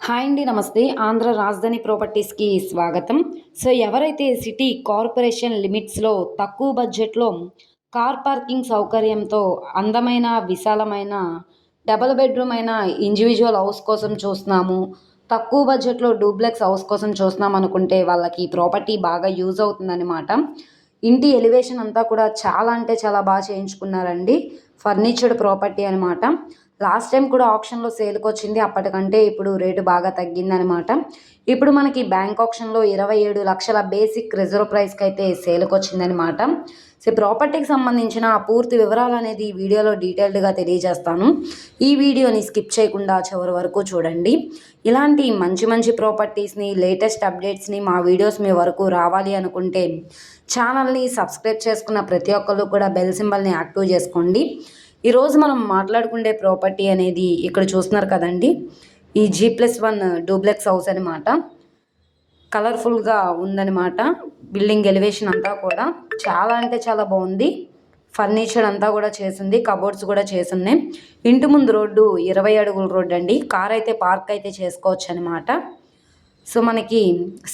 Hi అండి, నమస్తే. ఆంధ్ర రాజధాని ప్రాపర్టీస్కి స్వాగతం. సో ఎవరైతే సిటీ కార్పొరేషన్ లిమిట్స్లో తక్కువ బడ్జెట్లో కార్ పార్కింగ్ సౌకర్యంతో అందమైన విశాలమైన డబుల్ బెడ్రూమ్ అయిన ఇండివిజువల్ హౌస్ కోసం చూస్తున్నాము, తక్కువ బడ్జెట్లో డూప్లెక్స్ హౌస్ కోసం చూస్తున్నాం అనుకుంటే వాళ్ళకి ఈ ప్రాపర్టీ బాగా యూజ్ అవుతుందన్నమాట. ఇంటి ఎలివేషన్ అంతా కూడా చాలా అంటే చాలా బాగా చేయించుకున్నారండి. ఫర్నిచర్డ్ ప్రాపర్టీ అనమాట. లాస్ట్ టైం కూడా ఆప్షన్లో సేల్కి వచ్చింది, అప్పటికంటే ఇప్పుడు రేటు బాగా తగ్గిందనమాట. ఇప్పుడు మనకి బ్యాంక్ ఆప్షన్లో 27 లక్షల బేసిక్ రిజర్వ్ ప్రైస్కి అయితే సేల్కి వచ్చిందనమాట. సో ప్రాపర్టీకి సంబంధించిన పూర్తి వివరాలు అనేది ఈ వీడియోలో డీటెయిల్డ్గా తెలియజేస్తాను. ఈ వీడియోని స్కిప్ చేయకుండా చివరి వరకు చూడండి. ఇలాంటి మంచి మంచి ప్రాపర్టీస్ని, లేటెస్ట్ అప్డేట్స్ని మా వీడియోస్ మీ వరకు రావాలి అనుకుంటే ఛానల్ని సబ్స్క్రైబ్ చేసుకున్న ప్రతి ఒక్కరు కూడా బెల్ సింబల్ని యాక్టివ్ చేసుకోండి. ఈరోజు మనం మాట్లాడుకునే ప్రాపర్టీ అనేది ఇక్కడ చూస్తున్నారు కదండి, ఈ G+1 డూప్లెక్స్ హౌస్ అనమాట. కలర్ఫుల్గా ఉందన్నమాట. బిల్డింగ్ ఎలివేషన్ అంతా కూడా చాలా అంటే చాలా బాగుంది. ఫర్నిచర్ అంతా కూడా చేసింది, కబోర్డ్స్ కూడా చేసున్నాయి. ఇంటి ముందు రోడ్డు 20 అడుగుల రోడ్డు అండి. కార్ అయితే పార్క్ అయితే చేసుకోవచ్చు అనమాట. సో మనకి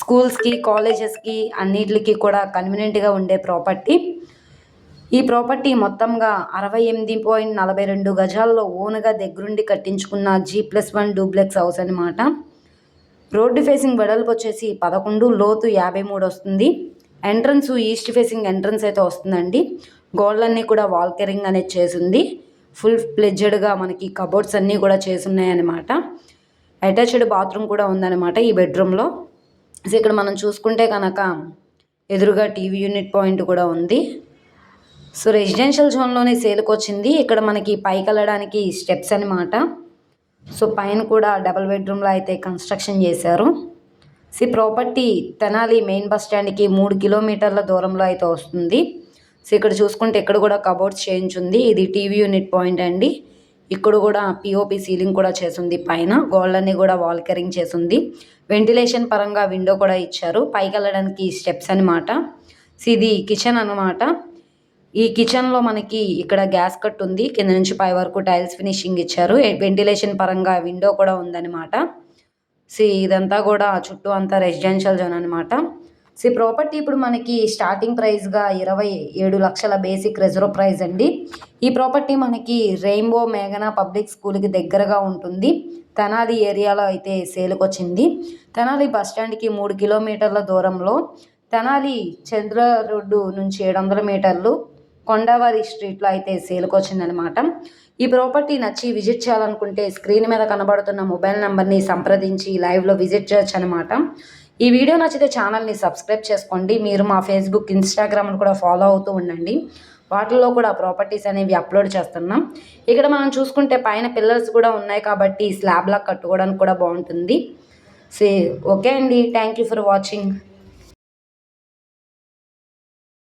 స్కూల్స్కి, కాలేజెస్కి అన్నిటికి కూడా కన్వీనియంట్గా ఉండే ప్రాపర్టీ. ఈ ప్రాపర్టీ మొత్తంగా 68.42 గజాల్లో ఓన్గా దగ్గరుండి కట్టించుకున్న G+1 డూప్లెక్స్ హౌస్ అనమాట. రోడ్డు ఫేసింగ్ వెడల్పు వచ్చేసి 11, లోతు 53 వస్తుంది. ఎంట్రన్స్ ఈస్ట్ ఫేసింగ్ ఎంట్రన్స్ అయితే వస్తుందండి. గోడలన్నీ కూడా వాల్ కెరింగ్ అనేది చేసింది. ఫుల్ ప్లెడ్జెడ్గా మనకి కబోర్డ్స్ అన్నీ కూడా చేసున్నాయన్నమాట. అటాచ్డ్ బాత్రూమ్ కూడా ఉందన్నమాట ఈ బెడ్రూమ్లో. సో ఇక్కడ మనం చూసుకుంటే కనుక ఎదురుగా టీవీ యూనిట్ పాయింట్ కూడా ఉంది. సో రెసిడెన్షియల్ జోన్లోనే సేల్కి వచ్చింది. ఇక్కడ మనకి పైకి వెళ్ళడానికి స్టెప్స్ అనమాట. సో పైన కూడా డబుల్ బెడ్రూమ్లో అయితే కన్స్ట్రక్షన్ చేశారు. So property Tenali main bus స్టాండ్కి 3 కిలోమీటర్ల దూరంలో అయితే వస్తుంది. సో ఇక్కడ చూసుకుంటే ఇక్కడ కూడా కబోర్డ్స్ చేయించుంది. ఇది టీవీ యూనిట్ పాయింట్ అండి. ఇక్కడ కూడా పిఓపి సీలింగ్ కూడా చేసింది. పైన గోడలన్నీ కూడా వాల్ కెరింగ్ చేసింది. వెంటిలేషన్ పరంగా విండో కూడా ఇచ్చారు. పైకి వెళ్ళడానికి స్టెప్స్ అనమాట. సో ఇది కిచెన్ అనమాట. ఈ కిచెన్లో మనకి ఇక్కడ గ్యాస్ కట్ ఉంది. కింద నుంచి పై వరకు టైల్స్ ఫినిషింగ్ ఇచ్చారు. వెంటిలేషన్ పరంగా విండో కూడా ఉందన్నమాట. సో ఇదంతా కూడా చుట్టూ అంతా రెసిడెన్షియల్ జోన్ అనమాట. సో ప్రాపర్టీ ఇప్పుడు మనకి స్టార్టింగ్ ప్రైస్గా 27 లక్షల బేసిక్ రిజర్వ్ ప్రైస్ అండి. ఈ ప్రాపర్టీ మనకి రెయిన్బో మేఘనా పబ్లిక్ స్కూల్కి దగ్గరగా ఉంటుంది. తెనాలి ఏరియాలో అయితే సేల్కి వచ్చింది. తెనాలి బస్ స్టాండ్కి 3 కిలోమీటర్ల దూరంలో, తెనాలి చంద్ర రోడ్డు నుంచి 700 మీటర్లు, కొండవారి స్ట్రీట్లో అయితే సేల్కి వచ్చిందనమాట. ఈ ప్రాపర్టీ నచ్చి విజిట్ చేయాలనుకుంటే స్క్రీన్ మీద కనబడుతున్న మొబైల్ నెంబర్ని సంప్రదించి లైవ్లో విజిట్ చేయొచ్చు అనమాట. ఈ వీడియో నచ్చితే ఛానల్ని సబ్స్క్రైబ్ చేసుకోండి. మీరు మా ఫేస్బుక్, ఇన్స్టాగ్రామ్ని కూడా ఫాలో అవుతూ ఉండండి. వాటిల్లో కూడా ప్రాపర్టీస్ అనేవి అప్లోడ్ చేస్తున్నాం. ఇక్కడ మనం చూసుకుంటే పైన పిల్లర్స్ కూడా ఉన్నాయి కాబట్టి స్లాబ్లా కట్టుకోవడానికి కూడా బాగుంటుంది. ఓకే అండి, థ్యాంక్ యూ ఫర్ వాచింగ్.